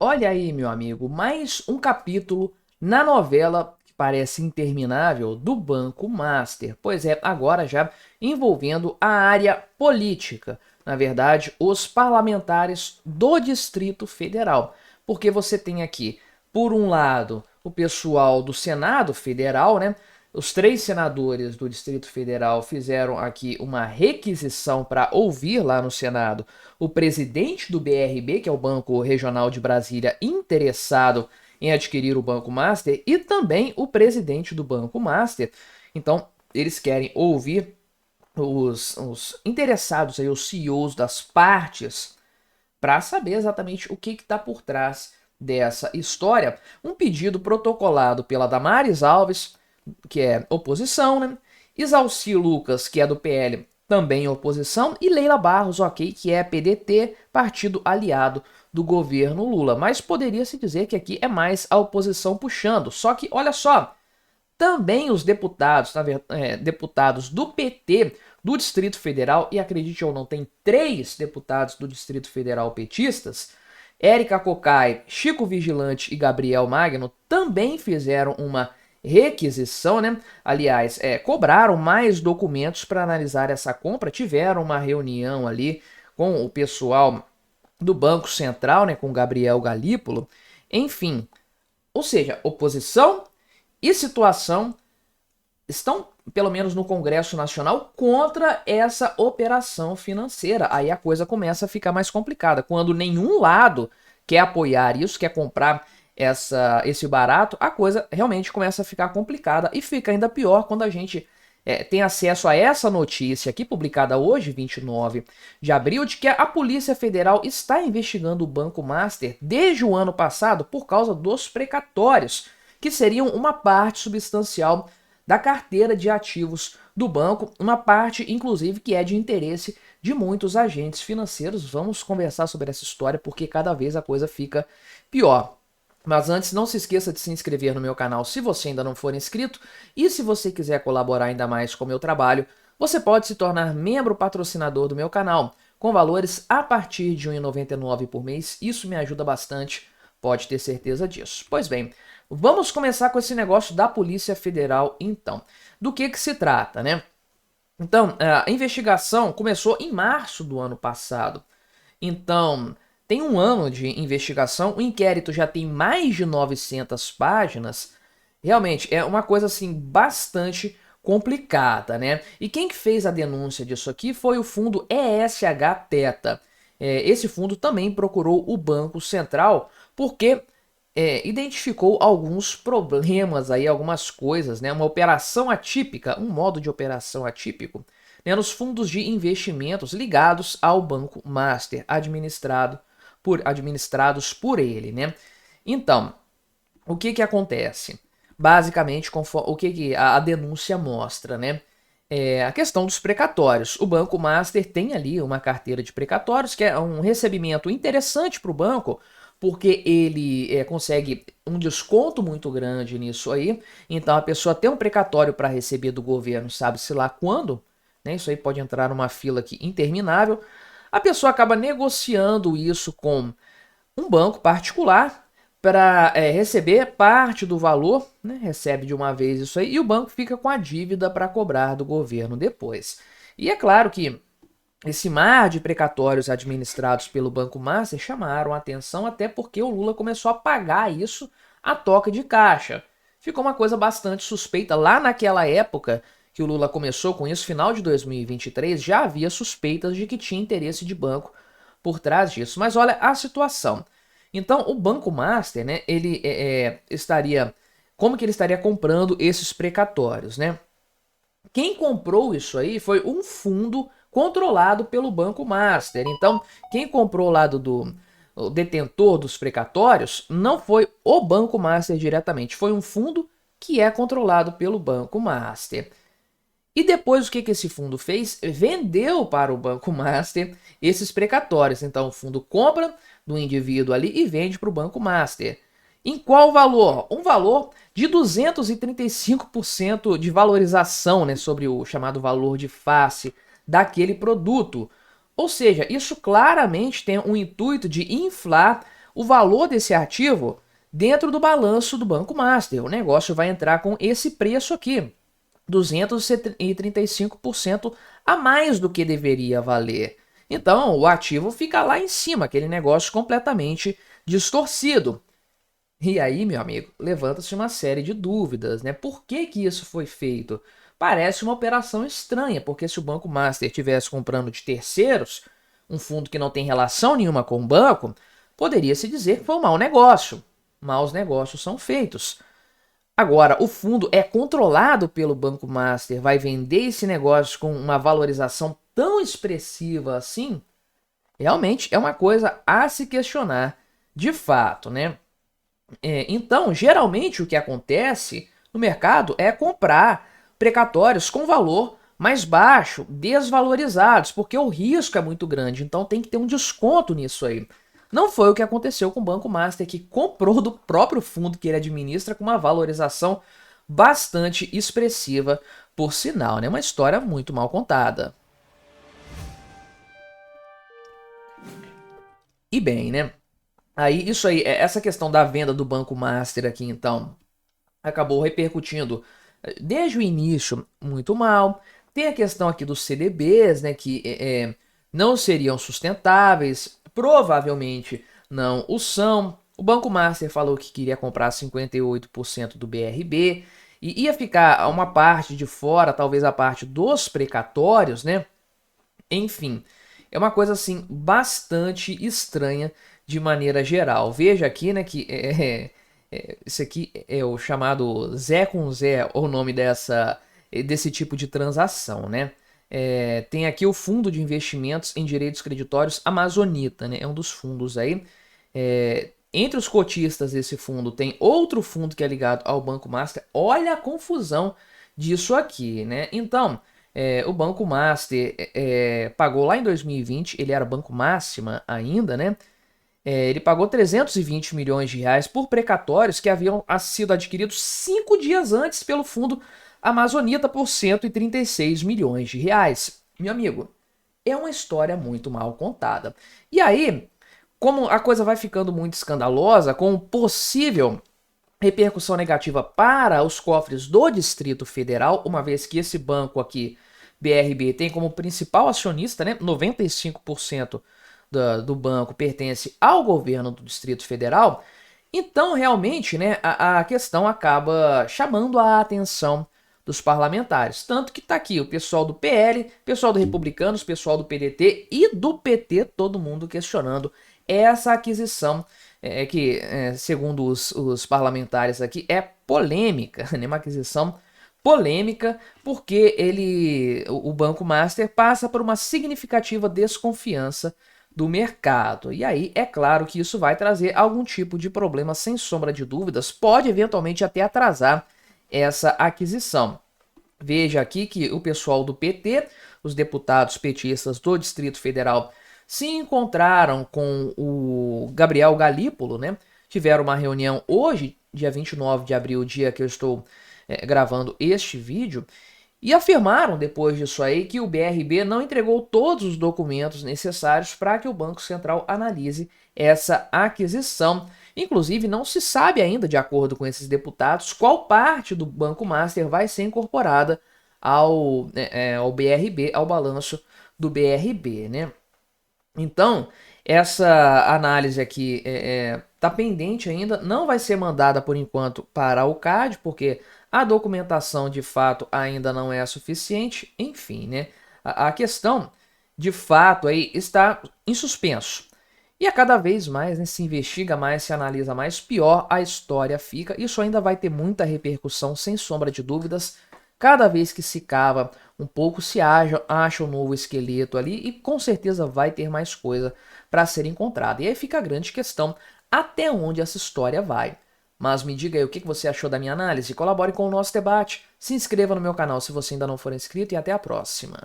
olha aí, meu amigo, mais um capítulo na novela que parece interminável do Banco Master. Pois é, agora já envolvendo a área política, na verdade, os parlamentares do Distrito Federal. Porque você tem aqui, por um lado, o pessoal do Senado Federal, né? Os 3 senadores do Distrito Federal fizeram aqui uma requisição para ouvir lá no Senado o presidente do BRB, que é o Banco Regional de Brasília, interessado em adquirir o Banco Master, e também o presidente do Banco Master. Então, eles querem ouvir os interessados, aí, os CEOs das partes, para saber exatamente o que está por trás dessa história. Um pedido protocolado pela Damares Alves, que é oposição, né? Isalci Lucas, que é do PL, também oposição, e Leila Barros, ok, que é PDT, partido aliado do governo Lula. Mas poderia-se dizer que aqui é mais a oposição puxando. Só que, olha só, também os deputados, deputados do PT do Distrito Federal, e acredite ou não, tem 3 deputados do Distrito Federal petistas, Érica Cocai, Chico Vigilante e Gabriel Magno, também fizeram uma requisição, né? Aliás, cobraram mais documentos para analisar essa compra, tiveram uma reunião ali com o pessoal do Banco Central, né, com Gabriel Galípolo, enfim, ou seja, oposição e situação estão, pelo menos no Congresso Nacional, contra essa operação financeira. Aí a coisa começa a ficar mais complicada. Quando nenhum lado quer apoiar isso, quer comprar esse barato, a coisa realmente começa a ficar complicada. E fica ainda pior quando a gente tem acesso a essa notícia aqui, publicada hoje, 29 de abril, de que a Polícia Federal está investigando o Banco Master desde o ano passado por causa dos precatórios, que seriam uma parte substancial da carteira de ativos do banco, uma parte, inclusive, que é de interesse de muitos agentes financeiros. Vamos conversar sobre essa história, porque cada vez a coisa fica pior. Mas antes, não se esqueça de se inscrever no meu canal se você ainda não for inscrito, e se você quiser colaborar ainda mais com o meu trabalho, você pode se tornar membro patrocinador do meu canal, com valores a partir de R$ 1,99 por mês. Isso me ajuda bastante, pode ter certeza disso. Pois bem, vamos começar com esse negócio da Polícia Federal, então. Do que se trata, né? Então, a investigação começou em março do ano passado. Então, tem um ano de investigação, o inquérito já tem mais de 900 páginas. Realmente, é uma coisa, assim, bastante complicada, né? E quem que fez a denúncia disso aqui foi o fundo ESH Theta. Esse fundo também procurou o Banco Central, porque identificou alguns problemas aí, algumas coisas, né? Uma operação atípica, um modo de operação atípico, né? Nos fundos de investimentos ligados ao Banco Master, administrados por ele, né? Então, o que acontece? Basicamente, o que a denúncia mostra, né? A questão dos precatórios. O Banco Master tem ali uma carteira de precatórios, que é um recebimento interessante para o banco, porque ele consegue um desconto muito grande nisso aí. Então a pessoa tem um precatório para receber do governo, sabe-se lá quando, né? Isso aí pode entrar numa fila aqui interminável. A pessoa acaba negociando isso com um banco particular para receber parte do valor, né? Recebe de uma vez isso aí, e o banco fica com a dívida para cobrar do governo depois. E é claro que esse mar de precatórios administrados pelo Banco Master chamaram a atenção, até porque o Lula começou a pagar isso a toca de caixa. Ficou uma coisa bastante suspeita. Lá naquela época que o Lula começou com isso, final de 2023, já havia suspeitas de que tinha interesse de banco por trás disso. Mas olha a situação. Então, o Banco Master, né, ele estaria... Como que ele estaria comprando esses precatórios, né? Quem comprou isso aí foi um fundo controlado pelo Banco Master. Então, quem comprou lá o detentor dos precatórios não foi o Banco Master diretamente, foi um fundo que é controlado pelo Banco Master. E depois o que esse fundo fez? Vendeu para o Banco Master esses precatórios. Então o fundo compra do indivíduo ali e vende para o Banco Master. Em qual valor? Um valor de 235% de valorização, né, sobre o chamado valor de face daquele produto. Ou seja, isso claramente tem um intuito de inflar o valor desse ativo dentro do balanço do Banco Master. O negócio vai entrar com esse preço aqui, 235% a mais do que deveria valer. Então, o ativo fica lá em cima, aquele negócio completamente distorcido. E aí, meu amigo, levanta-se uma série de dúvidas, né? Por que que isso foi feito? Parece uma operação estranha, porque se o Banco Master estivesse comprando de terceiros, um fundo que não tem relação nenhuma com o banco, poderia-se dizer que foi um mau negócio. Maus negócios são feitos. Agora, o fundo é controlado pelo Banco Master, vai vender esse negócio com uma valorização tão expressiva assim? Realmente é uma coisa a se questionar, de fato, né? Então, geralmente o que acontece no mercado é comprar precatórios com valor mais baixo, desvalorizados, porque o risco é muito grande, então tem que ter um desconto nisso aí. Não foi o que aconteceu com o Banco Master, que comprou do próprio fundo que ele administra com uma valorização bastante expressiva, por sinal, né? Uma história muito mal contada. E bem, né? Aí, isso aí, essa questão da venda do Banco Master aqui, então, acabou repercutindo desde o início muito mal. Tem a questão aqui dos CDBs, né, que não seriam sustentáveis, provavelmente não o são. O Banco Master falou que queria comprar 58% do BRB e ia ficar uma parte de fora, talvez a parte dos precatórios, né? Enfim, é uma coisa assim bastante estranha de maneira geral. Veja aqui, né, que isso aqui é o chamado Zé com Zé, o nome desse tipo de transação, né? Tem aqui o Fundo de Investimentos em Direitos Creditórios Amazonita, né? É um dos fundos aí. Entre os cotistas desse fundo tem outro fundo que é ligado ao Banco Master. Olha a confusão disso aqui, né? Então, o Banco Master pagou lá em 2020, ele era Banco Máxima ainda, né? Ele pagou 320 milhões de reais por precatórios que haviam sido adquiridos 5 dias antes pelo fundo Amazonita por 136 milhões de reais. Meu amigo, é uma história muito mal contada. E aí, como a coisa vai ficando muito escandalosa, com possível repercussão negativa para os cofres do Distrito Federal, uma vez que esse banco aqui, BRB, tem como principal acionista, né, 95% do banco pertence ao governo do Distrito Federal, então realmente, né, a questão acaba chamando a atenção dos parlamentares. Tanto que está aqui o pessoal do PL, pessoal do Republicanos, pessoal do PDT e do PT, todo mundo questionando essa aquisição que, segundo os parlamentares aqui, é polêmica, né, uma aquisição polêmica, porque o Banco Master passa por uma significativa desconfiança do mercado. E aí, é claro que isso vai trazer algum tipo de problema, sem sombra de dúvidas, pode eventualmente até atrasar essa aquisição. Veja aqui que o pessoal do PT, os deputados petistas do Distrito Federal, se encontraram com o Gabriel Galípolo, né? Tiveram uma reunião hoje, dia 29 de abril, dia que eu estou gravando este vídeo, e afirmaram depois disso aí que o BRB não entregou todos os documentos necessários para que o Banco Central analise essa aquisição. Inclusive, não se sabe ainda, de acordo com esses deputados, qual parte do Banco Master vai ser incorporada ao BRB, ao balanço do BRB, né? Então, essa análise aqui está pendente ainda, não vai ser mandada por enquanto para o CAD, porque a documentação de fato ainda não é suficiente. Enfim, né? A questão de fato aí está em suspenso. E a cada vez mais, né, se investiga mais, se analisa mais, pior a história fica. Isso ainda vai ter muita repercussão, sem sombra de dúvidas. Cada vez que se cava um pouco, se acha um novo esqueleto ali e com certeza vai ter mais coisa para ser encontrada. E aí fica a grande questão, até onde essa história vai. Mas me diga aí o que você achou da minha análise, colabore com o nosso debate, se inscreva no meu canal se você ainda não for inscrito e até a próxima.